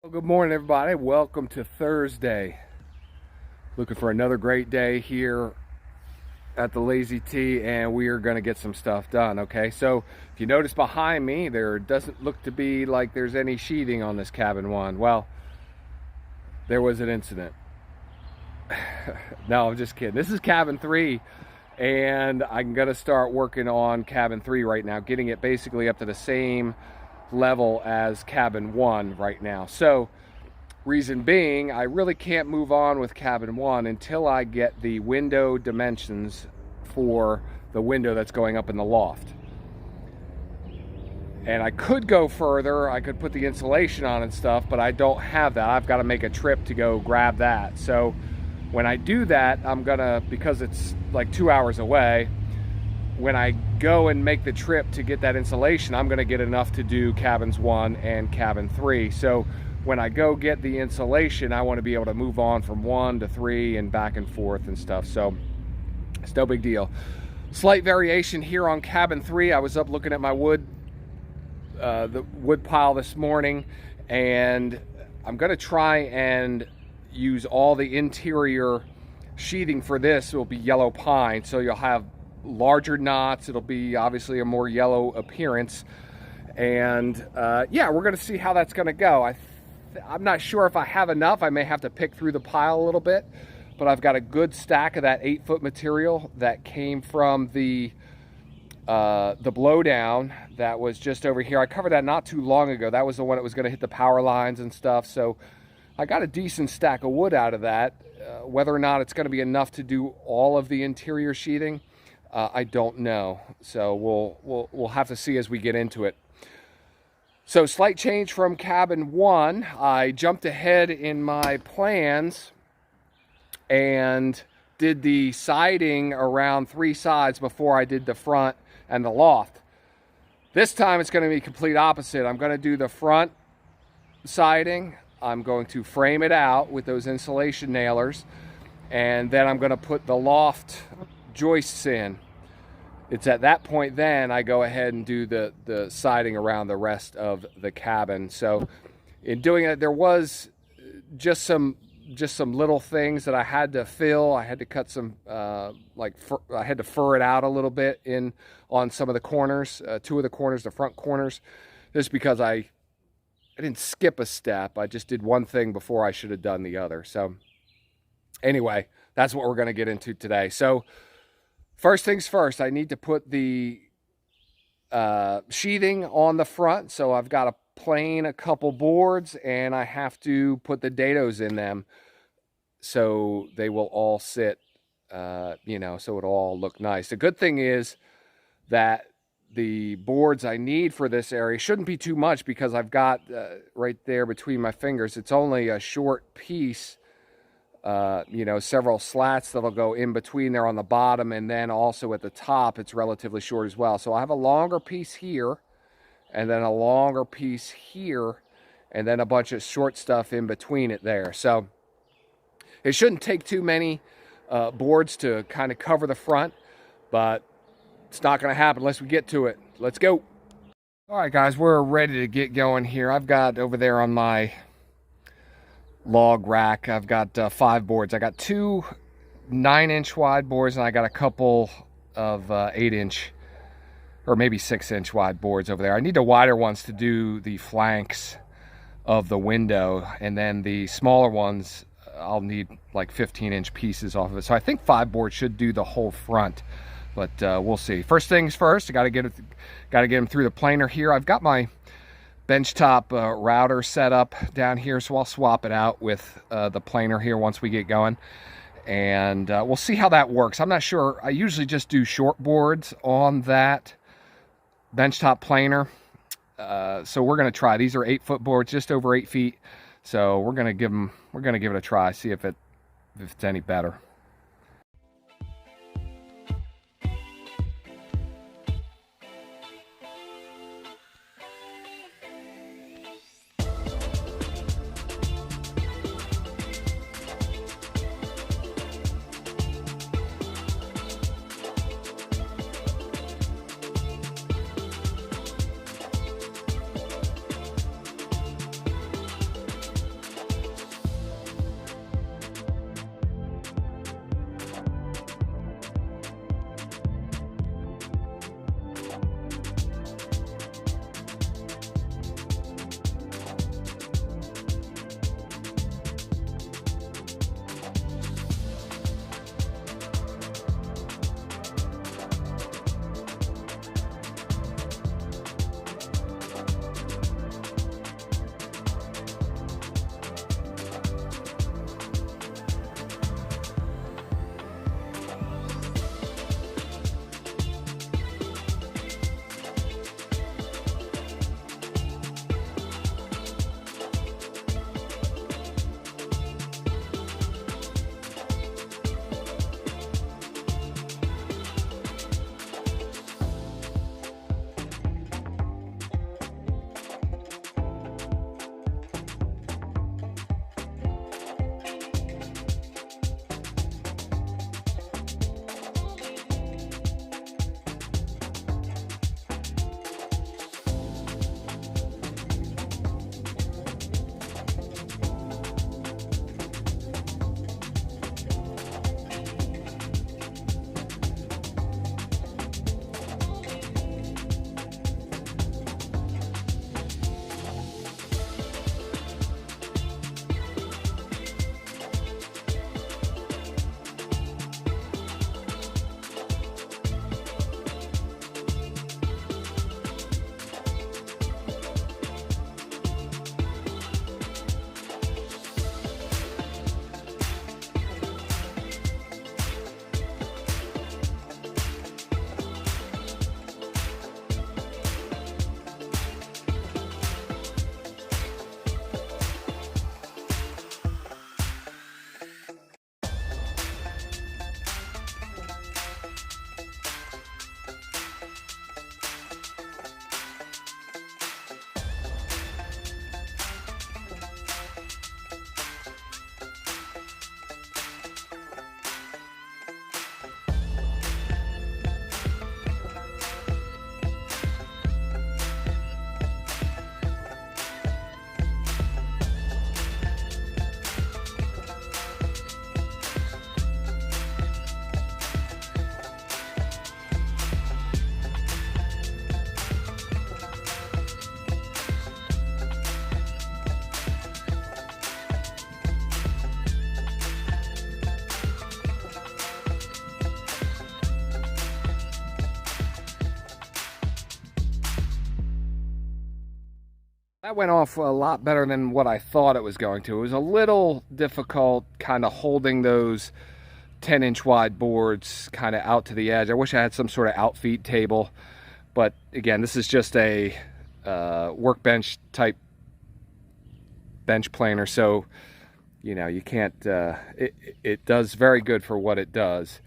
Well, good morning, everybody. Welcome to Thursday. Looking for another great day here at the Lazy T, and we are going to get some stuff done. Okay, so if you notice behind me, there doesn't look to be like there's any sheathing on this cabin one. Well, there was an incident. No, I'm just kidding. This is cabin 3, and I'm going to start working on cabin 3 right now, getting it basically up to the same level as cabin 1 right now. So reason being, I really can't move on with cabin 1 until I get the window dimensions for the window that's going up in the loft. And I could go further, I could put the insulation on and stuff, but I don't have that. I've got to make a trip to go grab that. So when I do that, I'm gonna, because it's like 2 hours away, when I go and make the trip to get that insulation, I'm going to get enough to do cabins 1 and cabin 3. So when I go get the insulation, I want to be able to move on from 1 to 3 and back and forth and stuff. So it's no big deal. Slight variation here on cabin 3. I was up looking at my wood, the wood pile this morning, and I'm going to try and use all the interior sheathing for this. It will be yellow pine, so you'll have larger knots. It'll be obviously a more yellow appearance, and yeah, we're gonna see how that's gonna go. I'm not sure if I have enough. I may have to pick through the pile a little bit, but I've got a good stack of that 8-foot material that came from the blowdown that was just over here. I covered that not too long ago. That was the one that was going to hit the power lines and stuff. So I got a decent stack of wood out of that. Whether or not it's going to be enough to do all of the interior sheathing, I don't know. So we'll have to see as we get into it. So slight change from cabin 1. I jumped ahead in my plans and did the siding around 3 sides before I did the front and the loft. This time it's going to be complete opposite. I'm going to do the front siding. I'm going to frame it out with those insulation nailers, and then I'm going to put the loft joists in. It's at that point then I go ahead and do the siding around the rest of the cabin. So in doing it, there was just some little things that I had to fill. I had to cut some I had to fur it out a little bit on some of the corners, 2 of the corners, the front corners, just because I didn't skip a step. I just did one thing before I should have done the other. So anyway, that's what we're going to get into today. So first things first, I need to put the sheathing on the front. So I've got to plane a couple boards, and I have to put the dados in them so they will all sit, so it'll all look nice. The good thing is that the boards I need for this area shouldn't be too much, because I've got right there between my fingers, it's only a short piece. Several slats that'll go in between there on the bottom, and then also at the top it's relatively short as well. So I have a longer piece here, and then a longer piece here, and then a bunch of short stuff in between it there. So it shouldn't take too many boards to kind of cover the front, but it's not going to happen unless we get to it. Let's go. All right, guys, we're ready to get going here. I've got over there on my log rack, I've got 5 boards. I got 2 9-inch wide boards, and I got a couple of 8-inch or maybe 6-inch wide boards over there. I need the wider ones to do the flanks of the window, and then the smaller ones I'll need like 15-inch pieces off of it. So I think 5 boards should do the whole front, but we'll see. First things first, I got to get them through the planer here. I've got my benchtop router set up down here, so I'll swap it out with the planer here once we get going, and we'll see how that works. I'm not sure. I usually just do short boards on that benchtop planer, so we're going to try. These are 8-foot boards, just over 8 feet, so we're going to give it a try, see if it's any better. That went off a lot better than what I thought it was going to. It was a little difficult kind of holding those 10-inch wide boards kind of out to the edge. I wish I had some sort of outfeed table, but again, this is just a workbench type bench planer, so you know, you can't, it does very good for what it does,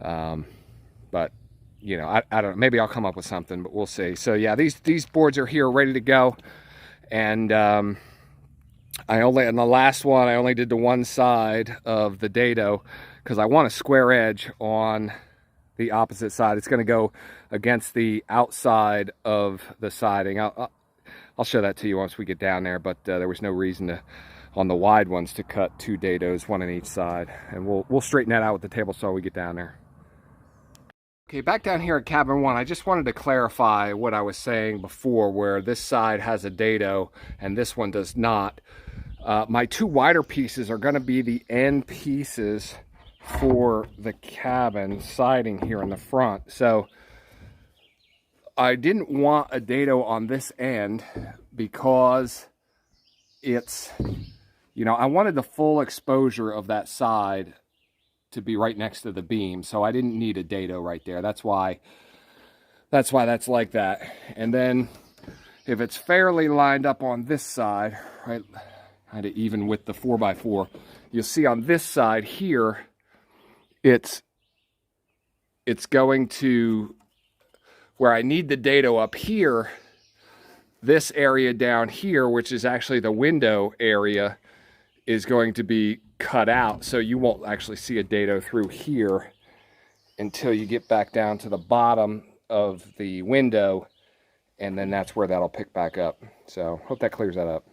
but you know, I don't know, maybe I'll come up with something, but we'll see. So yeah, these boards are here ready to go. And on the last one, I only did the one side of the dado because I want a square edge on the opposite side. It's going to go against the outside of the siding. I'll show that to you once we get down there, but there was no reason to, on the wide ones, to cut 2 dados, one on each side. And we'll straighten that out with the table saw when we get down there. Okay, back down here at cabin 1, I just wanted to clarify what I was saying before, where this side has a dado and this one does not. My 2 wider pieces are going to be the end pieces for the cabin siding here in the front. So I didn't want a dado on this end because it's, you know, I wanted the full exposure of that side to be right next to the beam, so I didn't need a dado right there. That's why that's like that. And then if it's fairly lined up on this side, right, kind of even with the 4x4, you'll see on this side here, it's going to, where I need the dado up here, this area down here, which is actually the window area, is going to be cut out, so you won't actually see a dado through here until you get back down to the bottom of the window, and then that's where that'll pick back up. So hope that clears that up.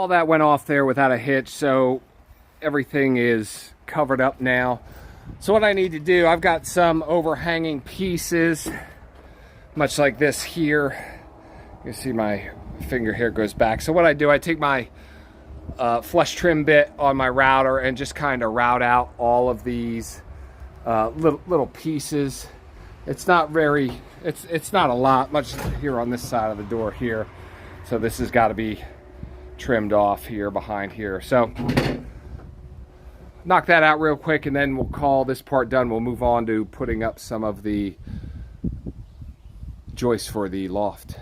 all that went off there without a hitch, so everything is covered up now. So what I need to do, I've got some overhanging pieces, much like this here. You can see my finger here goes back. So what I do, I take my flush trim bit on my router and just kind of route out all of these little pieces. It's not very, it's not a lot, much here on this side of the door here. So this has got to be trimmed off here behind here. So knock that out real quick and then we'll call this part done. We'll move on to putting up some of the joists for the loft.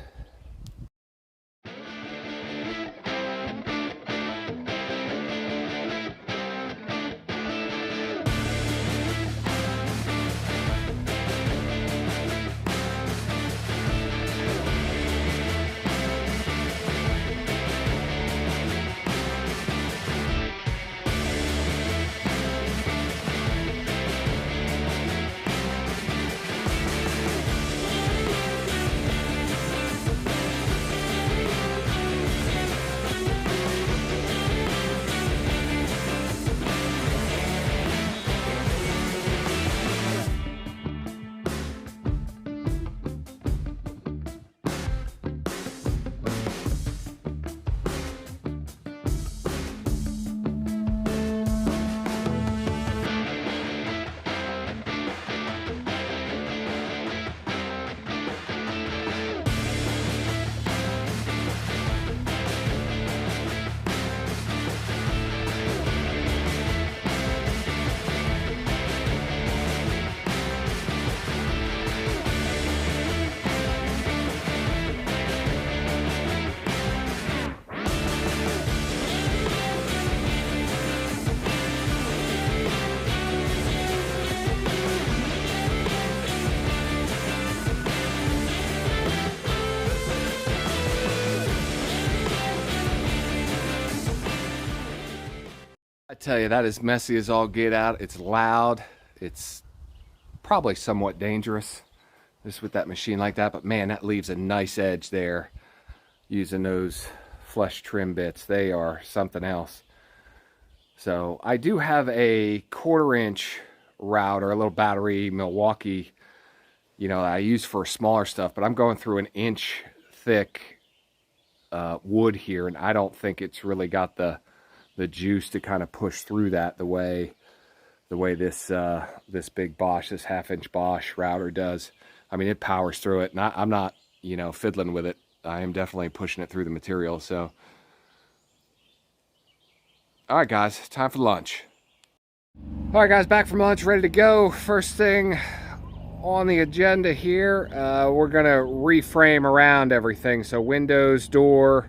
I tell you, that is messy as all get out. It's loud. It's probably somewhat dangerous, just with that machine like that. But man, that leaves a nice edge there using those flush trim bits. They are something else. So I do have a 1/4 inch router, a little battery Milwaukee, you know, I use for smaller stuff, but I'm going through an inch thick wood here, and I don't think it's really got the juice to kind of push through that the way this this big Bosch, this 1/2 inch Bosch router does. I mean, it powers through it, and I'm not, you know, fiddling with it. I am definitely pushing it through the material. So, all right, guys, time for lunch. All right, guys, back from lunch, ready to go. First thing on the agenda here, we're gonna reframe around everything. So windows, door,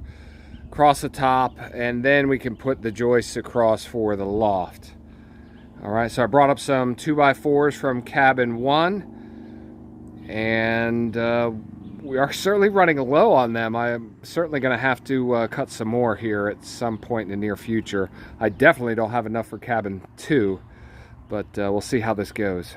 across the top, and then we can put the joists across for the loft. All right, so I brought up some 2x4s from cabin 1, and we are certainly running low on them. I'm certainly going to have to cut some more here at some point in the near future. I definitely don't have enough for cabin 2, but we'll see how this goes.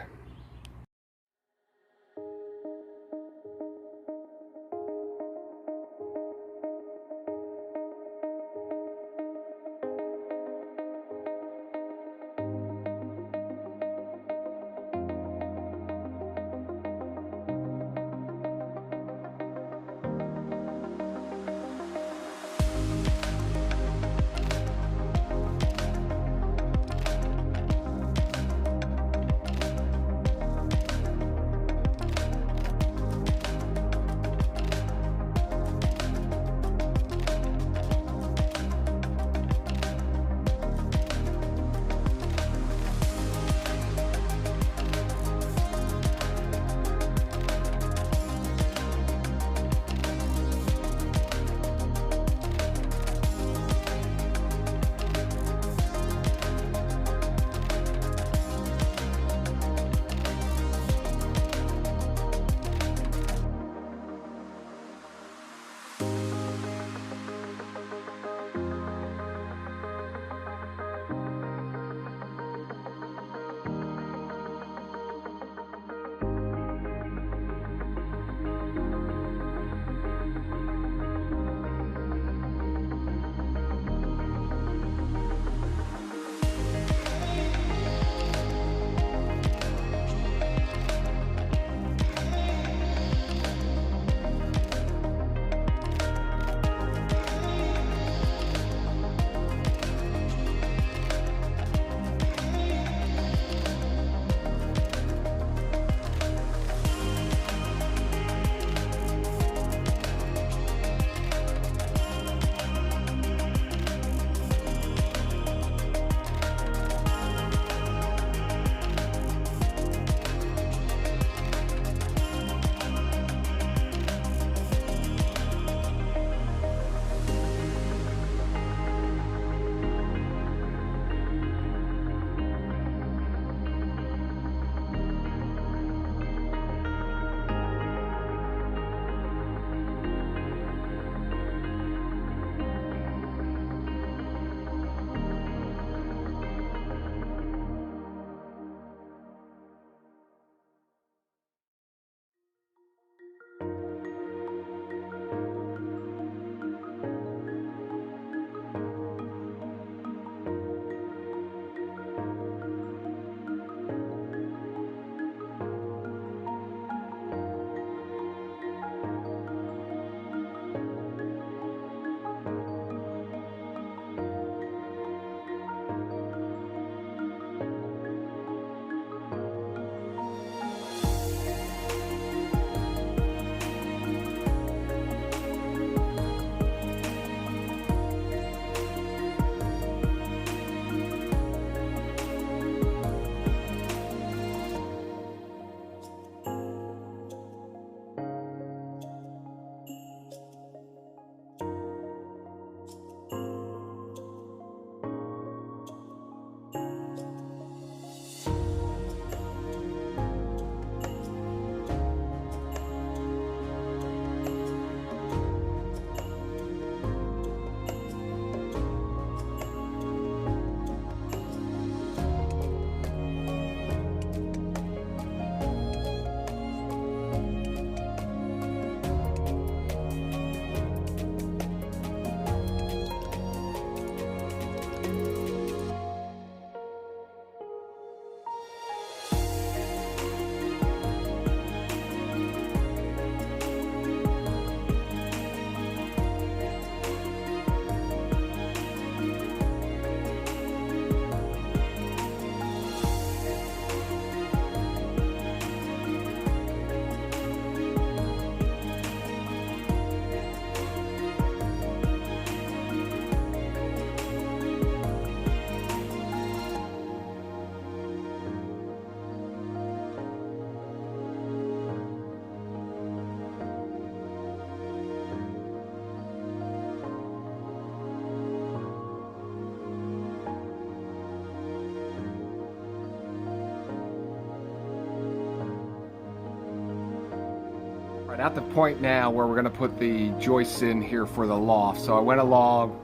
Right at the point now where we're going to put the joists in here for the loft. So I went along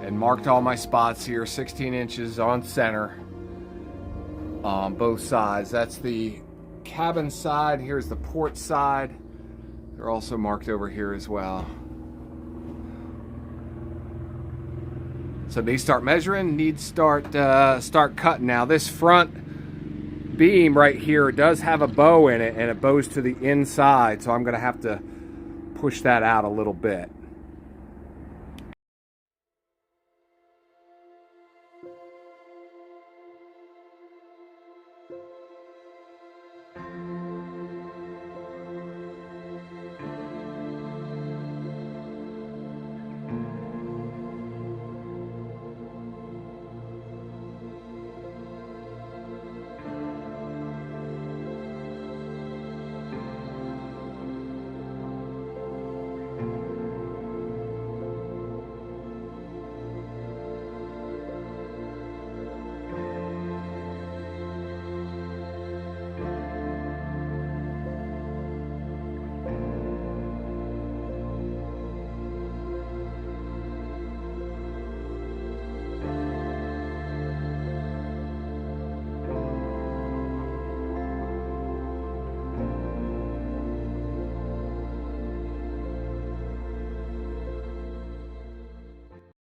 and marked all my spots here, 16 inches on center on both sides. That's the cabin side. Here's the porch side. They're also marked over here as well. So they start measuring, need start cutting. Now this front beam right here does have a bow in it, and it bows to the inside, so I'm going to have to push that out a little bit.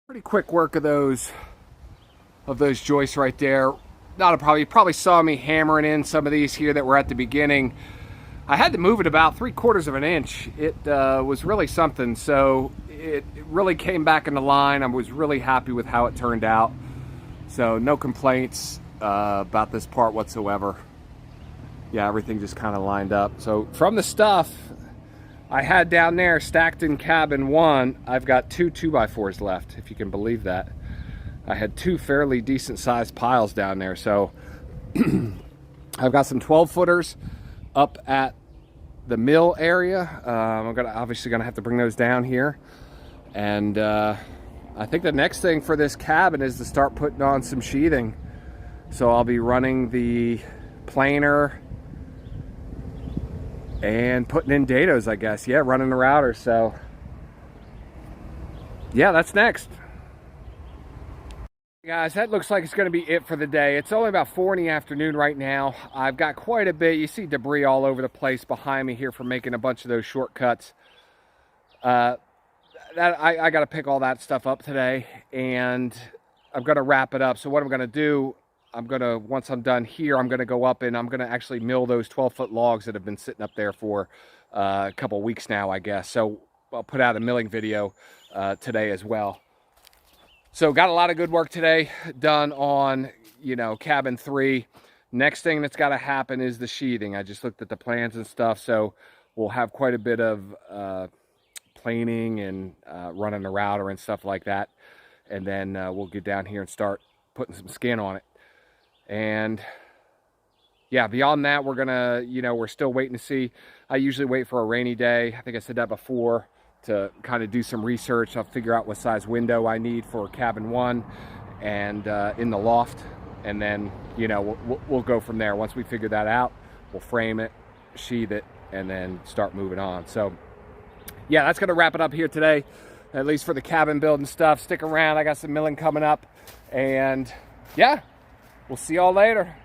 Pretty quick work of those joists right there. Not a problem. You probably saw me hammering in some of these here that were at the beginning. I had to move it about 3/4 of an inch. It was really something. So it really came back into line. I was really happy with how it turned out. So no complaints about this part whatsoever. Yeah, everything just kind of lined up. So from the stuff I had down there stacked in cabin 1, I've got 2 2x4s left, if you can believe that. I had 2 fairly decent sized piles down there. So I've got some 12-footers up at the mill area. I'm obviously gonna have to bring those down here. And I think the next thing for this cabin is to start putting on some sheathing. So I'll be running the planer and putting in dados, I guess. Yeah, running the router. So yeah, that's next. Guys, that looks like it's going to be it for the day. It's only about 4 in the afternoon right now. I've got quite a bit. You see debris all over the place behind me here from making a bunch of those shortcuts. I got to pick all that stuff up today, and I'm going to wrap it up. So what I'm going to do, once I'm done here, I'm going to go up and I'm going to actually mill those 12-foot logs that have been sitting up there for a couple weeks now, I guess. So I'll put out a milling video today as well. So got a lot of good work today done on, cabin 3. Next thing that's got to happen is the sheathing. I just looked at the plans and stuff. So we'll have quite a bit of planing and running the router and stuff like that. And then we'll get down here and start putting some skin on it. And yeah, beyond that, we're gonna, we're still waiting to see. I usually wait for a rainy day. I think I said that before, to kind of do some research. I'll figure out what size window I need for cabin 1 and in the loft. And then, we'll go from there. Once we figure that out, we'll frame it, sheathe it, and then start moving on. So yeah, that's gonna wrap it up here today, at least for the cabin building stuff. Stick around, I got some milling coming up, and yeah, we'll see y'all later.